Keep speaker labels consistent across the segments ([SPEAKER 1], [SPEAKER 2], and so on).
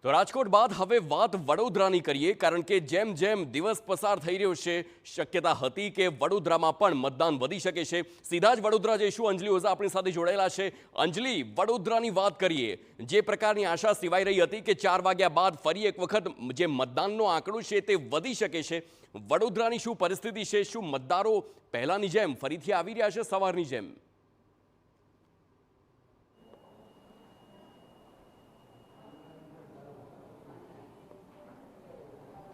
[SPEAKER 1] તો રાજકોટ બાદ હવે વાત વડોદરાની કરીએ, કારણ કે જેમ જેમ દિવસ પસાર થઈ રહ્યો છે શક્યતા હતી કે વડોદરામાં પણ મતદાન વધી શકે છે। સીધા જ વડોદરા જઈશું, અંજલિ ઓઝા આપણી સાથે જોડાયેલા છે। અંજલિ, વડોદરાની વાત કરીએ, જે પ્રકારની આશા સેવાઈ રહી હતી કે 4 વાગ્યા બાદ ફરી એક વખત જે મતદાનનો આંકડો છે તે વધી શકે છે, વડોદરાની શું પરિસ્થિતિ છે? શું મતદારો પહેલાની જેમ ફરીથી આવી રહ્યા છે સવારની જેમ?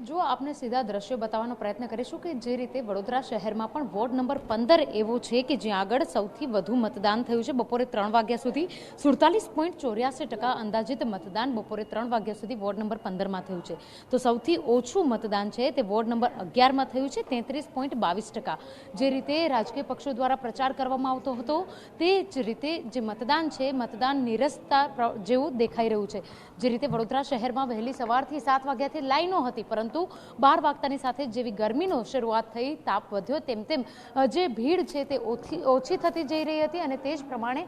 [SPEAKER 2] જો આપને સીધા દ્રશ્યો બતાવવાનો પ્રયત્ન કરીશું કે જે રીતે વડોદરા શહેરમાં પણ વોર્ડ નંબર 15 એવો છે કે જ્યાં આગળ સૌથી વધુ મતદાન થયું છે। બપોરે 3 વાગ્યા સુધી 47.84% અંદાજિત મતદાન બપોરે 3 વાગ્યા સુધી વોર્ડ નંબર 15માં થયું છે। તો સૌથી ઓછું મતદાન છે તે વોર્ડ નંબર 11માં થયું છે, 33.22%। જે રીતે રાજકીય પક્ષો દ્વારા પ્રચાર કરવામાં આવતો હતો તે જ રીતે જે મતદાન છે, મતદાન નિરસતા જેવું દેખાઈ રહ્યું છે। જે રીતે વડોદરા શહેરમાં વહેલી સવારથી 7 વાગ્યાથી લાઈનો હતી, પરંતુ 12 વાગતાની સાથે જેવી ગરમીનો શરૂઆત થઈ, તાપ વધ્યો, તેમ તેમ જે ભીડ છે તે ઓછી થતી જઈ રહી હતી। અને તે જ પ્રમાણે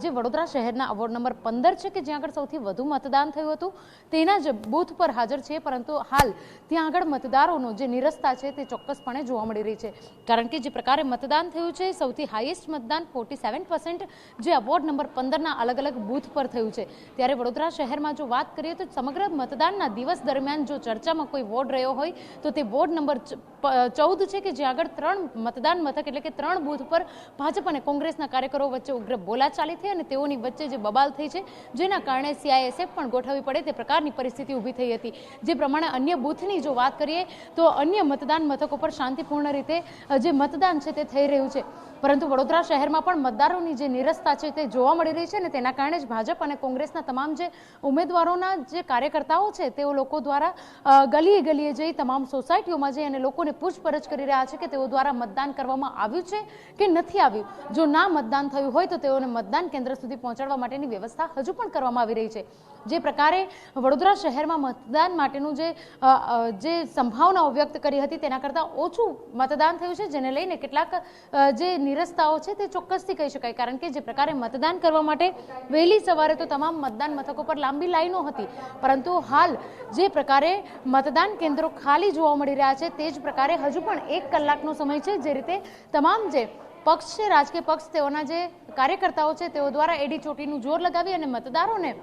[SPEAKER 2] જે વડોદરા શહેરના વોર્ડ નંબર 15 છે કે જ્યાં આગળ સૌથી વધુ મતદાન થયું હતું તેના જ બૂથ પર હાજર છે, પરંતુ હાલ ત્યાં આગળ મતદારોનો જે નિરસતા છે તે ચોક્કસપણે જોવા મળી રહી છે। કારણ કે જે પ્રકારે મતદાન થયું છે, સૌથી હાઈએસ્ટ મતદાન 47% જે વોર્ડ નંબર 15ના અલગ અલગ બૂથ પર થયું છે। ત્યારે વડોદરા શહેરમાં જો વાત કરીએ તો સમગ્ર મતદાનના દિવસ દરમિયાન જો ચર્ચામાં કોઈ વોર્ડ રહ્યો હોય તો તે વોર્ડ નંબર 14 છે કે જ્યાં આગળ 3 મતદાન મથક એટલે કે 3 બૂથ પર ભાજપ અને કોંગ્રેસના કાર્યકરો વચ્ચે ઉગ્ર બોલાચાલી થઈ અને તેઓની વચ્ચે જે બબાલ થઈ છે, જેના કારણે CISF પણ ગોઠવવી પડે તે પ્રકારની પરિસ્થિતિ ઊભી થઈ હતી। જે પ્રમાણે અન્ય બૂથની જો વાત કરીએ તો અન્ય મતદાન મથકો પર શાંતિપૂર્ણ રીતે જે મતદાન છે તે થઈ રહ્યું છે, પરંતુ વડોદરા શહેરમાં પણ મતદારોની જે નિરસતા છે તે જોવા મળી રહી છે અને તેના કારણે જ ભાજપ અને કોંગ્રેસના તમામ જે ઉમેદવારોના જે કાર્યકર્તાઓ છે તેઓ લોકો દ્વારા ગલીએ ગલીએ જઈ, તમામ સોસાયટીઓમાં જઈ અને લોકોને પૂછપરછ કરી રહ્યા છે કે તેઓ દ્વારા મતદાન કરવામાં આવ્યું છે કે નથી આવ્યું। જો ના મતદાન થયું હોય તો તેઓને મતદાન કેન્દ્ર સુધી પહોંચાડવા માટેની વ્યવસ્થા હજુ પણ કરવામાં આવી રહી છે। જે પ્રકારે વડોદરા શહેરમાં મતદાન માટેનું જે સંભાવનાઓ વ્યક્ત કરી હતી તેના કરતાં ઓછું મતદાન થયું છે, જેને લઈને કેટલાક જે નિરસતાઓ છે તે ચોક્કસથી કહી શકાય। કારણ કે જે પ્રકારે મતદાન કરવા માટે વહેલી સવારે તો તમામ મતદાન મથકો પર લાંબી લાઈનો હતી, પરંતુ હાલ જે પ્રકારે મતદાન કેન્દ્રો ખાલી જોવા મળી રહ્યા છે તે જ પ્રકારે હજુ પણ 1 કલાકનો સમય છે। જે રીતે તમામ જે પક્ષ છે, રાજકીય પક્ષ, તેઓના જે કાર્યકર્તાઓ છે તેઓ દ્વારા એડી ચોટીનું જોર લગાવી અને મતદારોને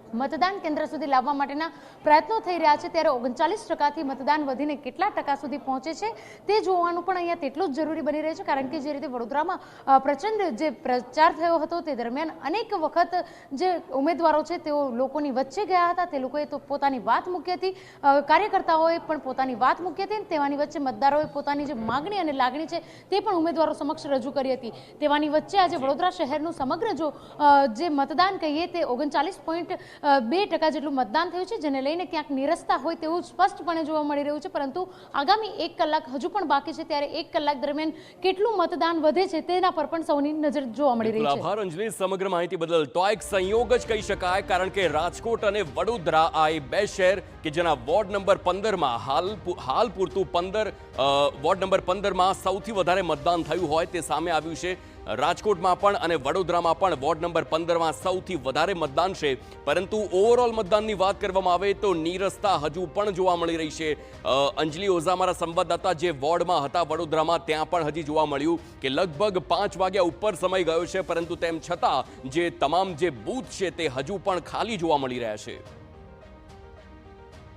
[SPEAKER 2] મતદાન કેન્દ્ર સુધી લાવવા માટેના પ્રયત્નો થઈ રહ્યા છે। ત્યારે 39%થી મતદાન વધીને કેટલા ટકા સુધી પહોંચે છે તે જોવાનું પણ અહીંયા તેટલું જ જરૂરી બની રહે છે। કારણ કે જે રીતે વડોદરામાં પ્રચંડ જે પ્રચાર થયો હતો તે દરમિયાન અનેક વખત જે ઉમેદવારો છે તેઓ લોકોની વચ્ચે ગયા હતા, તે લોકોએ તો પોતાની વાત મૂકી હતી, કાર્યકર્તાઓએ પણ પોતાની વાત મૂકી હતી, તેવાની વચ્ચે મતદારોએ પોતાની જે માગણી અને લાગણી છે તે પણ ઉમેદવારો સમક્ષ રજૂ કરી હતી। તેવાની વચ્ચે આજે વડોદરા શહેરનું સમગ્ર જે મતદાન કહીએ તે 39.2% જેટલું મતદાન થયું છે, જેને લઈને ક્યાંક નિરસતા હોય તેવું સ્પષ્ટપણે જોવા મળી રહ્યું છે। પરંતુ આગામી 1 કલાક હજુ પણ બાકી છે, ત્યારે 1 કલાક દરમિયાન કેટલું મતદાન વધે છે તેના પર પણ સૌની નજર જોવા મળી રહી છે।
[SPEAKER 1] આભાર અંજલિ, સમગ્ર માહિતી બદલ। તો આ એક સંયોગ જ કહી શકાય, કારણ કે રાજકોટ અને વડોદરા આ એ 2 શહેર કે જેના વોર્ડ નંબર 15માં હાલ પૂરતું વોર્ડ નંબર 15માં સૌથી વધારે મતદાન થયું હોય તે સામે આવ્યું છે। રાજકોટમાં પણ અને વડોદરામાં પણ વોર્ડ નંબર 15માં સૌથી વધારે મતદાન છે, પરંતુ ઓવરઓલ મતદાનની વાત કરવામાં આવે તો નીરસતા હજુ પણ જોવા મળી રહી છે। અંજલિ ઓઝા મારા સંવાદદાતા જે વોર્ડમાં હતા વડોદરામાં, ત્યાં પણ હજી જોવા મળ્યું કે લગભગ 5 વાગ્યા ઉપર સમય ગયો છે, પરંતુ તેમ છતાં જે તમામ જે બૂથ છે તે હજુ પણ ખાલી જોવા મળી રહ્યા છે।